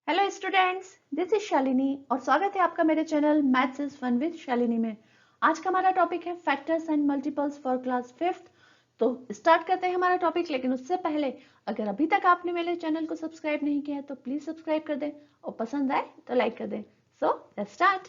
Hello students, this is Shalini और स्वागत है आपका मेरे channel maths is fun with Shalini में। आज का हमारा टॉपिक है factors and multiples for class fifth. तो स्टार्ट करते हैं हमारा टॉपिक, लेकिन उससे पहले अगर अभी तक आपने मेरे चैनल को सब्सक्राइब नहीं किया है तो प्लीज सब्सक्राइब कर दें और पसंद आए तो लाइक कर दें। So let's start.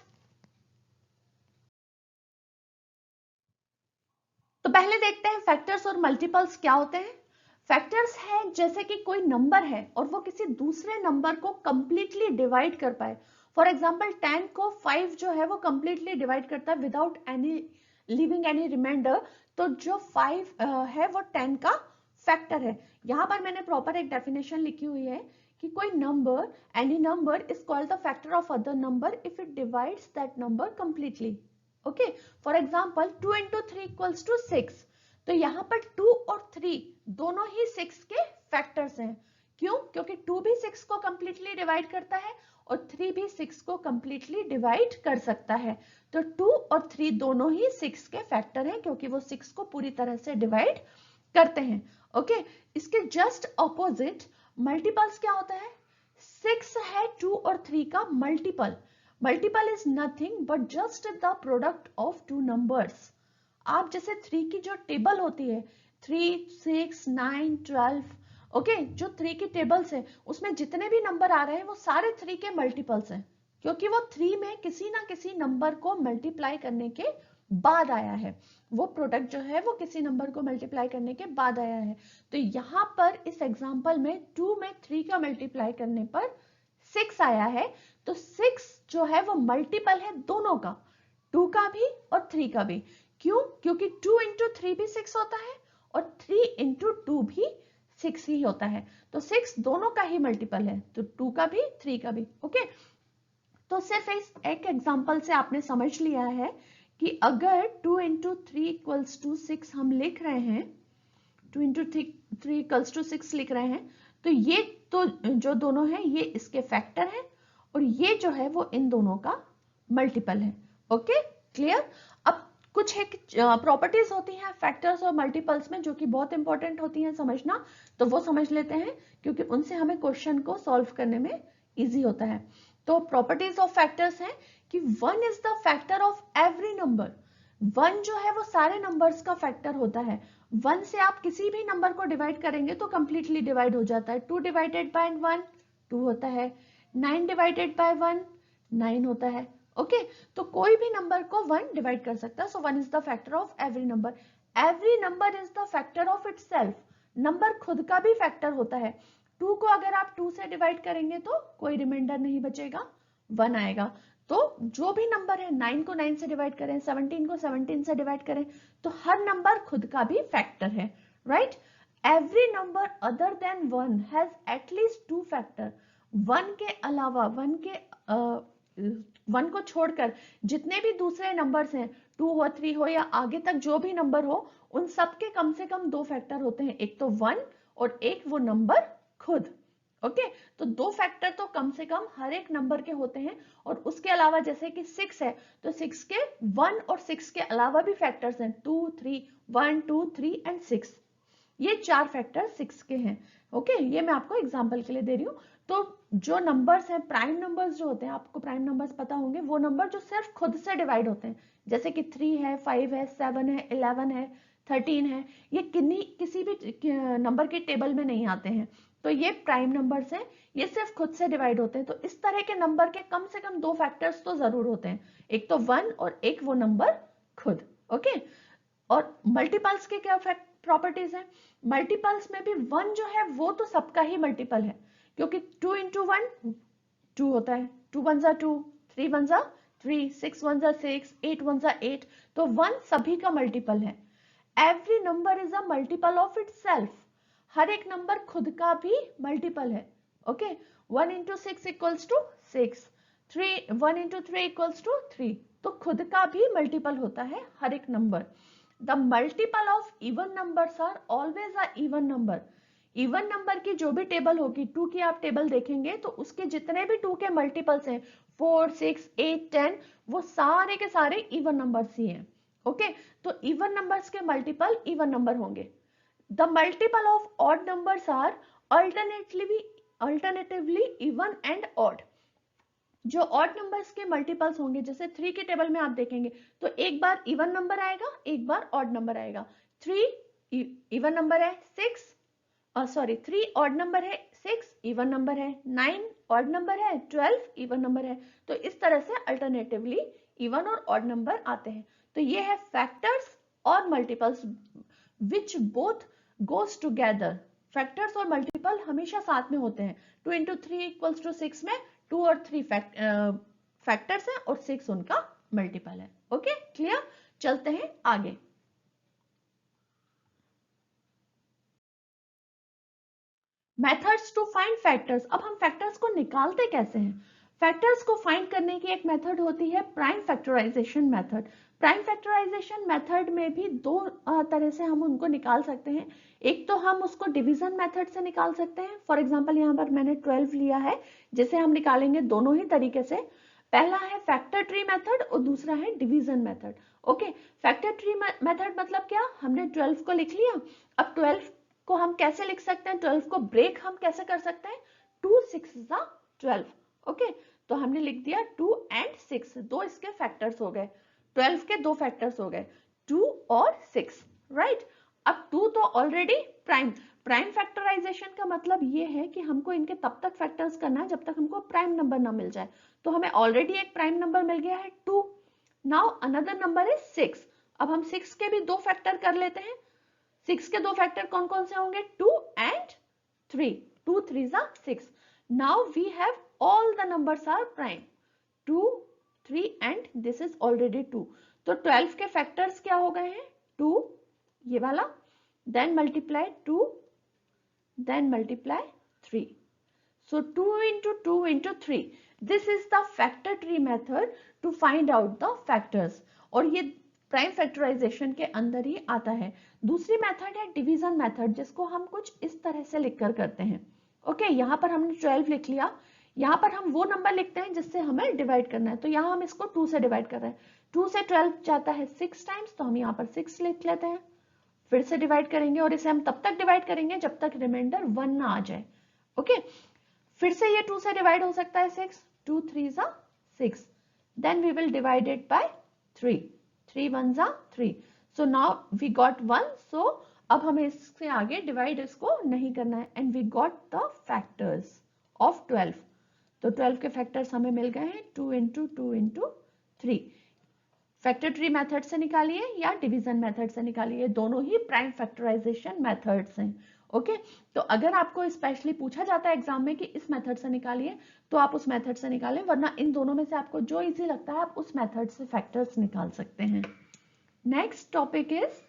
तो पहले देखते हैं फैक्टर्स और मल्टीपल्स क्या होते हैं। फैक्टर्स है जैसे कि कोई नंबर है और वो किसी दूसरे नंबर को कंप्लीटली डिवाइड कर पाए। फॉर एग्जांपल 10 को 5 जो है वो कंप्लीटली डिवाइड करता है without any living any reminder. तो जो 5 है वो 10 का फैक्टर है। यहाँ पर मैंने प्रॉपर एक डेफिनेशन लिखी हुई है कि कोई number, any number is called the factor of other number if it divides that number completely. Okay, for example 2 into 3 equals to 6। तो यहाँ पर 2 और 3 दोनों ही 6 के फैक्टर्स हैं। क्यों? क्योंकि 2 भी 6 को कंप्लीटली डिवाइड करता है और 3 भी 6 को कंप्लीटली डिवाइड कर सकता है। तो 2 और 3 दोनों ही 6 के फैक्टर हैं क्योंकि वो 6 को पूरी तरह से डिवाइड करते हैं। ओके, इसके जस्ट ऑपोजिट मल्टीपल्स क्या होता है? 6 है 2 और 3 का multiple. Multiple is nothing but just the product of two numbers. आप जैसे 3 की जो टेबल होती है 3, 6, 9, 12, ओके, जो 3 की टेबल्स है उसमें जितने भी नंबर आ रहे हैं वो सारे 3 के मल्टीपल्स हैं क्योंकि वो 3 में किसी ना किसी नंबर को मल्टीप्लाई करने के बाद आया है। वो प्रोडक्ट जो है वो किसी नंबर को मल्टीप्लाई करने के बाद आया है। तो यहाँ पर इस एग्जांपल में 2 में 3 का मल्टीप्लाई करने पर 6 आया है। तो 6 जो है वो मल्टीपल है दोनों का, 2 का भी और 3 का भी। क्यों? क्योंकि 2 into 3 भी 6 होता है और 3 into 2 भी 6 ही होता है। तो 6 दोनों का ही मल्टीपल है, तो 2 का भी 3 का भी। ओके, तो सिर्फ इस एक एग्जांपल से आपने समझ लिया है कि अगर 2 into 3 equals to 6 हम लिख रहे हैं, 2 into 3 equals to 6 लिख रहे हैं, तो ये तो जो दोनों हैं ये इसके फैक्टर हैं और ये जो है वो इन दोनों का मल्टीपल है। Okay, clear? अब कुछ एक प्रॉपर्टीज होती हैं फैक्टर्स और मल्टीपल्स में जो कि बहुत इंपॉर्टेंट होती हैं समझना, तो वो समझ लेते हैं क्योंकि उनसे हमें क्वेश्चन को सॉल्व करने में इजी होता है। तो प्रॉपर्टीज ऑफ फैक्टर्स हैं कि 1 is the factor of every number. 1 जो है वो सारे नंबर्स का फैक्टर होता है। 1 से आप किसी भी नंबर को डिवाइड करेंगे तो कंप्लीटली डिवाइड हो जाता है। 2 डिवाइडेड बाय 1 2 होता है, 9 डिवाइडेड बाय 1 9 होता है। ओके, तो कोई भी नंबर को 1 डिवाइड कर सकता है। सो 1 is the factor of every number. Every number is the factor of itself. Number खुद का भी फैक्टर होता है। 2 को अगर आप 2 से डिवाइड करेंगे तो कोई रिमाइंडर नहीं बचेगा, 1 आएगा। तो जो भी नंबर है 9 को 9 से डिवाइड करें, 17 को 17 से डिवाइड करें, तो हर नंबर खुद का भी फैक्टर है, right? Every number other than 1 has at least 2 factor. 1 के अलावा 1 को छोड़कर जितने भी दूसरे नंबर्स हैं, 2 हो 3 हो या आगे तक जो भी नंबर हो, उन सबके कम से कम 2 फैक्टर होते हैं, एक तो 1 और एक वो नंबर खुद। ओके, तो 2 फैक्टर तो कम से कम हर एक नंबर के होते हैं। और उसके अलावा जैसे कि 6 है तो 6 के 1 और 6 के अलावा भी फैक्टर्स हैं, 2 3, 1 2 3 एंड 6। ये 4 फैक्टर 6 के हैं। ओके, ये मैं आपको एग्जांपल के लिए दे रही हूँ। तो जो नंबर्स हैं, प्राइम नंबर्स जो होते हैं, आपको प्राइम नंबर्स पता होंगे, वो नंबर जो सिर्फ खुद से डिवाइड होते हैं, जैसे कि 3 है, 5 है, 7 है, 11 है, 13 है, ये किसी भी नंबर की टेबल में नहीं आते हैं। तो ये प्राइम नंबर्स हैं, ये सिर्फ खुद से डिवाइड होते हैं। तो इस तरह के नंबर के कम से कम 2 फैक्टर्स तो जरूर होते हैं, एक तो 1 और एक वो नंबर खुद। ओके, और मल्टीपल्स के क्या प्रॉपर्टीज हैं? मल्टीपल्स में भी 1 जो है वो तो सबका ही मल्टीपल है क्योंकि 2 into 1 2 होता है, 2 1 जा 2, 3 1 जा 3, 6 1 जा 6, 8 1 जा 8। तो 1 सभी का मल्टीपल है। Every number is a multiple of itself. हर एक नंबर खुद का भी मल्टीपल है। Okay, 1 into 6 equals to 6, 1 into 3 equals to 3। तो खुद का भी मल्टीपल होता है हर एक number. The multiple of even numbers are always a even number. Even number की जो भी टेबल होगी, 2 की आप टेबल देखेंगे तो उसके जितने भी 2 के मल्टीपल्स हैं, 4 6 8 10, वो सारे के सारे इवन नंबर्स ही हैं। ओके, तो इवन नंबर्स के मल्टीपल इवन नंबर होंगे। The multiple of odd numbers are alternately alternatively even and odd. जो ऑड नंबर्स के मल्टीपल्स होंगे, जैसे 3 के टेबल में आप देखेंगे तो एक बार इवन नंबर आएगा, एक बार ऑड नंबर आएगा। 3 इवन नंबर है, 3 ऑड नंबर है, 6 इवन नंबर है, 9 ऑड नंबर है, 12 इवन नंबर है। तो इस तरह से अल्टरनेटिवली इवन और ऑड नंबर आते हैं। तो ये है फैक्टर्स और multiples which both goes together. Factors और मल्टीपल हमेशा साथ में होते हैं। 2 into 3 इक्वल्स टू 6 में 2 और 3 फैक्टर्स है और 6 उनका मल्टीपल है। Okay, clear? चलते हैं आगे। Methods to find factors. अब हम फैक्टर्स को निकालते कैसे हैं? फैक्टर्स को फाइंड करने की एक मेथड होती है prime factorisation method. Prime factorisation method में भी दो तरह से हम उनको निकाल सकते हैं। एक तो हम उसको डिवीजन मेथड से निकाल सकते हैं। फॉर एग्जांपल यहाँ पर मैंने 12 लिया है, जिसे हम निकालेंगे दोनों ही तरीके से। पहला है फैक्टर ट्री मेथड और दूसरा है division method. Okay, factor tree method मतलब क्या? हमने 12 को लिख लिया। अब 12 को हम कैसे लिख सकते हैं? 12 को ब्रेक हम कैसे कर सकते हैं? 2 6 12। ओके, तो हमने लिख दिया 2 and 6, दो इसके फैक्टर्स हो गए। 12 के दो फैक्टर्स हो गए, 2 और 6, राइट। अब 2 तो ऑलरेडी प्राइम फैक्टराइजेशन का मतलब ये है कि हमको इनके तब तक फैक्टर्स करना है जब तक हमको प्राइम नंबर ना मिल जाए। तो हमें ऑलरेडी एक प्राइम नंबर मिल गया है 2। Now another number is 6। अब हम 6 के भी दो फैक्टर कर लेते हैं। 6 के दो फैक्टर कौन कौन से होंगे? 2 and 3। 2 3 6। Now we have all the numbers are prime, 2 3 and this is already 2। तो 12 के फैक्टर्स क्या हो गए हैं? 2 ये वाला, then multiply 2, then multiply 3। So 2 into 2 into 3, this is the factor tree method to find out the factors। और ये प्राइम फैक्टराइजेशन के अंदर ही आता है। दूसरी मेथड है डिवीजन मेथड, जिसको हम कुछ इस तरह से लिखकर करते हैं। ओके, यहाँ पर हमने 12 लिख लिया, यहाँ पर हम वो नंबर लिखते हैं जिससे हमें डिवाइड करना है। तो यहाँ हम इसको 2 से डिवाइड कर रहे हैं। 2 से 12 जाता है 6 टाइम्स, तो हम यहाँ पर 6 लिख लेते हैं। फिर से डिवाइड करेंगे और इसे हम तब तक डिवाइड करेंगे जब तक रिमाइंडर 1 ना आ जाए। ओके, फिर से ये 2 से डिवाइड हो सकता है 6, 2 3 6, then we will divide it by 3, 3 1 3। So now we got 1। So अब हमें इससे आगे डिवाइड इसको नहीं करना है। And we got the factors of 12। तो 12 के फैक्टर्स हमें मिल गए हैं 2 into 2 into 3। Factor tree method से निकालिए या डिवीजन मेथड से निकालिए, दोनों ही प्राइम फैक्टराइजेशन मेथड्स हैं। ओके, तो अगर आपको स्पेशली पूछा जाता है एग्जाम में कि इस मेथड से निकालिए, तो आप उस मेथड से निकालें, वरना इन दोनों में से आपको जो इजी लगता है आप उस मेथड से फैक्टर्स निकाल सकते हैं। Next topic is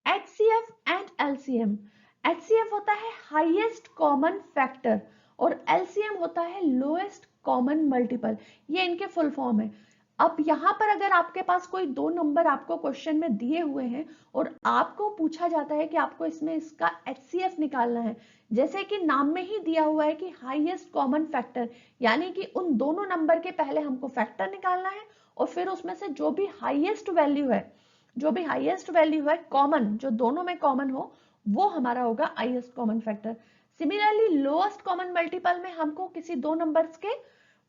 HCF and LCM। HCF होता है हाईएस्ट कॉमन फैक्टर और LCM होता है लोएस्ट कॉमन मल्टीपल। ये इनके फुल फॉर्म है। अब यहाँ पर अगर आपके पास कोई दो नंबर आपको क्वेश्चन में दिए हुए हैं और आपको पूछा जाता है कि आपको इसमें इसका HCF निकालना है, जैसे कि नाम में ही दिया हुआ है कि हाईएस्ट कॉमन फैक्टर, यानी कि उन दोनों नंबर के पहले हमको फैक्टर निकालना है और फिर उसमें से जो भी हाईएस्ट वैल्यू है कॉमन, जो दोनों में कॉमन हो, वो हमारा होगा highest common factor. Similarly lowest common multiple में हमको किसी दो नंबर्स के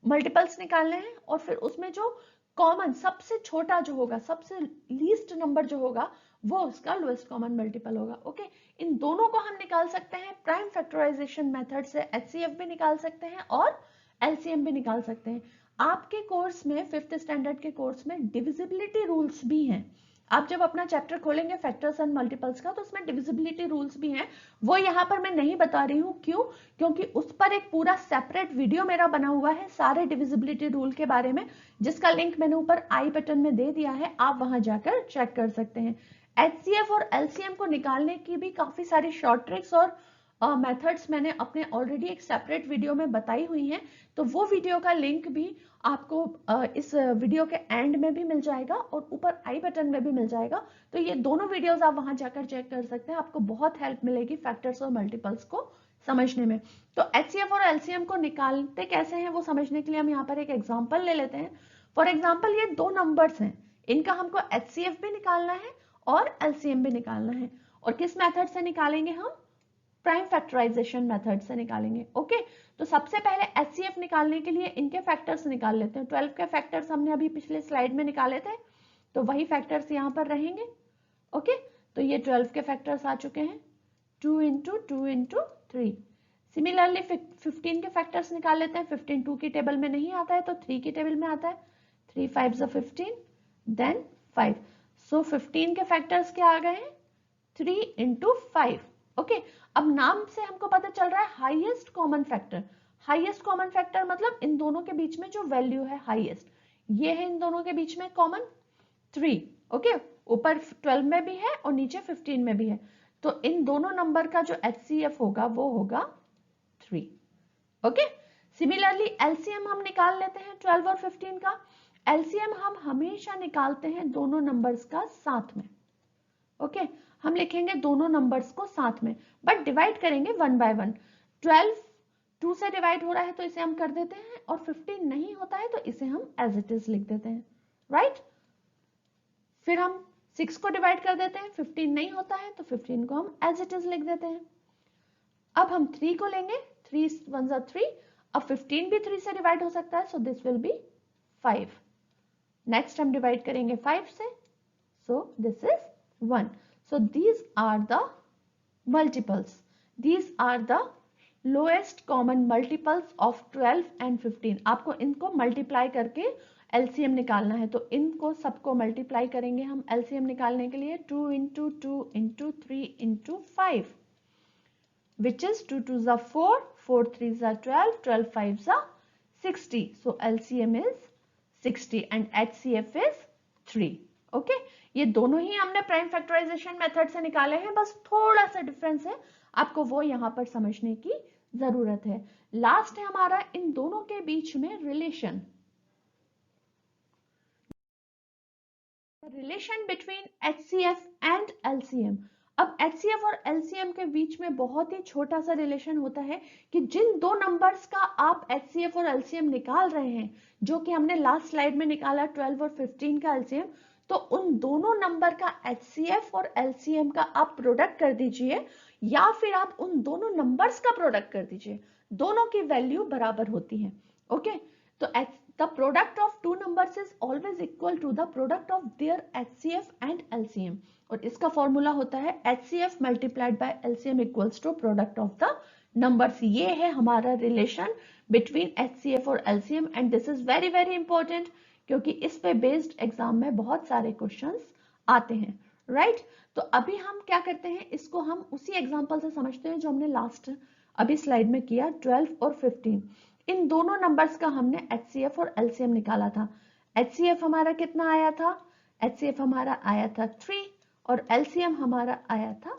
मल्टीपल्स निकालने हैं और फिर उसमें जो कॉमन सबसे छोटा जो होगा, सबसे लीस्ट नंबर जो होगा, वो उसका लोएस्ट कॉमन मल्टीपल होगा। ओके, इन दोनों को हम निकाल सकते हैं प्राइम फैक्टराइजेशन मेथड से। HCF भी निकाल सकते हैं और LCM भी निकाल सकते हैं। आपके कोर्स में 5th स्टैंडर्ड के कोर्स में डिविजिबिलिटी रूल्स भी हैं। आप जब अपना चैप्टर खोलेंगे फैक्टर्स एंड मल्टीपल्स का, तो उसमें डिविजिबिलिटी रूल्स भी हैं। वो यहाँ पर मैं नहीं बता रही हूँ, क्यों? क्योंकि उस पर एक पूरा सेपरेट वीडियो मेरा बना हुआ है सारे डिविजिबिलिटी रूल के बारे में, जिसका लिंक मैंने ऊपर आई बटन में दे दिया है, आप वहां जाकर चेक कर सकते हैं। HCF और LCM को निकालने की भी काफी सारी शॉर्ट ट्रिक्स और मेथड्स मैंने अपने ऑलरेडी एक सेपरेट वीडियो में बताई हुई हैं। तो वो वीडियो का लिंक भी आपको इस वीडियो के एंड में भी मिल जाएगा और ऊपर आई बटन में भी मिल जाएगा। तो ये दोनों वीडियोस आप वहां जाकर चेक कर सकते हैं, आपको बहुत हेल्प मिलेगी फैक्टर्स और मल्टीपल्स को समझने में। तो HCF और LCM को निकालते कैसे हैं वो समझने के लिए हम यहाँ पर एक एग्जाम्पल ले लेते हैं। फॉर एग्जाम्पल, ये दो नंबर्स हैं, इनका हमको HCF भी निकालना है और LCM भी निकालना है। और किस मेथड से निकालेंगे हम? प्राइम फैक्टराइजेशन मेथड से निकालेंगे। ओके, तो सबसे पहले एचसीएफ निकालने के लिए इनके फैक्टर्स निकाल लेते हैं। 12 के फैक्टर्स हमने अभी पिछले स्लाइड में निकाले थे, तो वही फैक्टर्स यहाँ पर रहेंगे। ओके, तो ये 12 के फैक्टर्स आ चुके हैं, 2 इंटू 2 इंटू 3। सिमिलरली 15 के फैक्टर्स निकाल लेते हैं। 15 2 की टेबल में नहीं आता है तो 3 की टेबल में आता है। 3 5 15 देन 5। सो 15 के फैक्टर्स क्या आ गए हैं? 3 इंटू 5। ओके, अब नाम से हमको पता चल रहा है highest common factor. Highest common factor मतलब इन दोनों के बीच में जो वैल्यू है हाईएस्ट, ये है इन दोनों के बीच में कॉमन 3। ओके, ऊपर 12 में भी है और नीचे 15 में भी है, तो इन दोनों नंबर का जो एचसीएफ होगा वो होगा 3। ओके, सिमिलरली एलसीएम हम निकाल लेते हैं 12 और 15 का। एलसीएम हम हमेशा निकालते हैं दोनों नंबर्स का साथ में। ओके, हम लिखेंगे दोनों नंबर्स को साथ में, बट डिवाइड करेंगे 1 बाय 1। 12 2 से डिवाइड हो रहा है तो इसे हम कर देते हैं, और 15 नहीं होता है तो इसे हम एज इट इज लिख देते हैं, राइट। फिर हम 6 को डिवाइड कर देते हैं, 15 नहीं होता है तो 15 को हम एज इट इज लिख देते हैं। अब हम 3 को लेंगे, 3 1 जा 3। अब 15 भी 3 से डिवाइड हो सकता है, so this will be 5। Next हम डिवाइड करेंगे 5 से, so this is 1। So these are the multiples, these are the lowest common multiples of 12 and 15। आपको इनको मल्टीप्लाई करके एलसीएम निकालना है, तो इनको सबको मल्टीप्लाई करेंगे हम एलसीएम निकालने के लिए। 2 into 2 into 3 into 5, which is 2 2s are 4, 4 3s are 12, 12 5s are 60. So LCM is 60 and HCF is 3. Okay, ये दोनों ही हमने प्राइम फैक्टराइजेशन मेथड से निकाले हैं, बस थोड़ा सा डिफरेंस है, आपको वो यहाँ पर समझने की जरूरत है। लास्ट है हमारा इन दोनों के बीच में relation, relation between HCF and LCM। अब HCF और LCM के बीच में बहुत ही छोटा सा रिलेशन होता है कि जिन दो नंबर्स का आप HCF और LCM निकाल रहे हैं, जो कि हमने लास्ट स्लाइड में निकाला 12 और 15 का LCM, तो उन दोनों नंबर का HCF और LCM का आप प्रोडक्ट कर दीजिए, या फिर आप उन दोनों नंबर्स का प्रोडक्ट कर दीजिए, दोनों की वैल्यू बराबर होती है। ओके, तो the product of two numbers is always equal to the product of their HCF and LCM, और इसका फॉर्मूला होता है HCF multiplied by LCM equals to product of the numbers। ये है हमारा रिलेशन बिटवीन HCF और LCM, and this is very very important, क्योंकि इस पे बेस्ड एग्जाम में बहुत सारे क्वेश्चंस आते हैं, राइट। तो अभी हम क्या करते हैं, इसको हम उसी एग्जाम्पल से समझते हैं जो हमने लास्ट अभी स्लाइड में किया, 12 और 15। इन दोनों नंबर्स का हमने HCF और LCM निकाला था। HCF हमारा कितना आया था? HCF हमारा आया था 3 और LCM हमारा आया था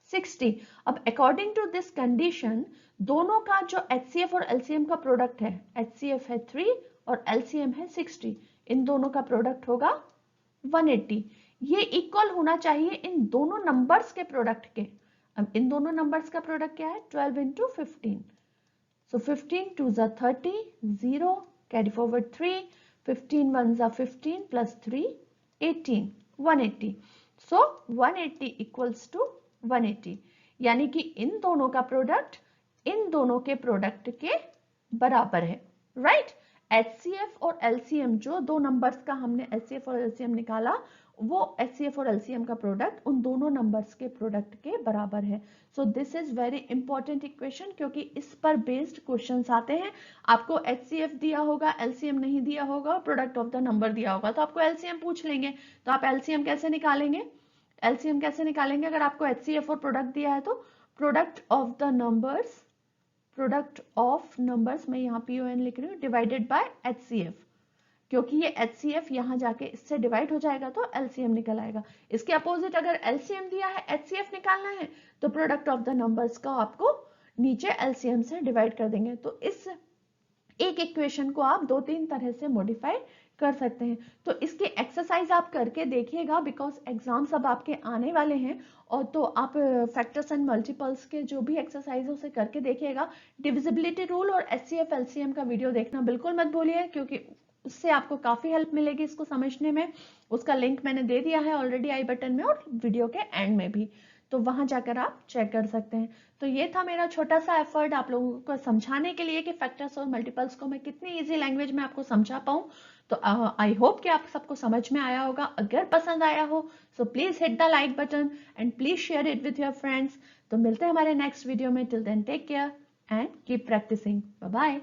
60। अब अकॉर्डिंग टू दिस कंडीशन, दोनों का जो HCF और LCM का प्रोडक्ट है, HCF है 3 और LCM है 60, इन दोनों का प्रोडक्ट होगा 180। ये इक्वल होना चाहिए इन दोनों नंबर्स के प्रोडक्ट के। अब इन दोनों नंबर्स का प्रोडक्ट क्या है? 12 into 15। So 15 2s are 30, 0, carry forward 3, 15 1s are 15 plus 3, 18, 180. So 180 equals to 180, यानी कि इन दोनों का प्रोडक्ट इन दोनों के प्रोडक्ट के बराबर है, राइट। HCF और LCM, जो दो नंबर्स का हमने HCF और LCM निकाला, वो HCF और LCM का प्रोडक्ट उन दोनों नंबर्स के प्रोडक्ट के बराबर है। So this is very important equation, क्योंकि इस पर बेस्ड क्वेश्चंस आते हैं। आपको HCF दिया होगा, LCM नहीं दिया होगा, प्रोडक्ट ऑफ द नंबर दिया होगा, तो आपको LCM पूछ लेंगे, तो आप LCM कैसे निकालेंगे? LCM कैसे निकालेंगे अगर आपको HCF और प्रोडक्ट दिया है? तो product of the numbers, product of numbers, मैं यहाँ PON लिख रही हूँ, डिवाइडेड बाय HCF, क्योंकि ये HCF यहाँ जाके इससे डिवाइड हो जाएगा तो LCM निकल आएगा। इसके अपोजिट अगर LCM दिया है, HCF निकालना है, तो प्रोडक्ट ऑफ द नंबर्स का आपको नीचे LCM से डिवाइड कर देंगे। तो इस एक इक्वेशन को आप 2-3 तरह से मॉडिफाई कर सकते हैं। तो इसकी एक्सरसाइज आप करके देखिएगा, बिकॉज एग्जाम्स अब आपके आने वाले हैं, और तो आप फैक्टर्स एंड मल्टीपल्स के जो भी एक्सरसाइज उसे करके देखिएगा। डिविजिबिलिटी रूल और HCF LCM का वीडियो देखना बिल्कुल मत भूलिए, क्योंकि उससे आपको काफी हेल्प मिलेगी इसको समझने में। उसका लिंक मैंने दे दिया है ऑलरेडी आई बटन में और वीडियो के एंड में भी। तो वहां जाकर आप चेक कर सकते हैं। तो ये था मेरा छोटा सा एफर्ट आप लोगों को समझाने के लिए कि फैक्टर्स और मल्टीपल्स को मैं कितनी इजी लैंग्वेज में आपको समझा पाऊँ। तो आई होप कि आप सबको समझ में आया होगा। अगर पसंद आया हो so please hit the like button and please share it with your friends. तो मिलते हैं हमारे नेक्स्ट वीडियो में। Till then take care and keep practising. Bye bye.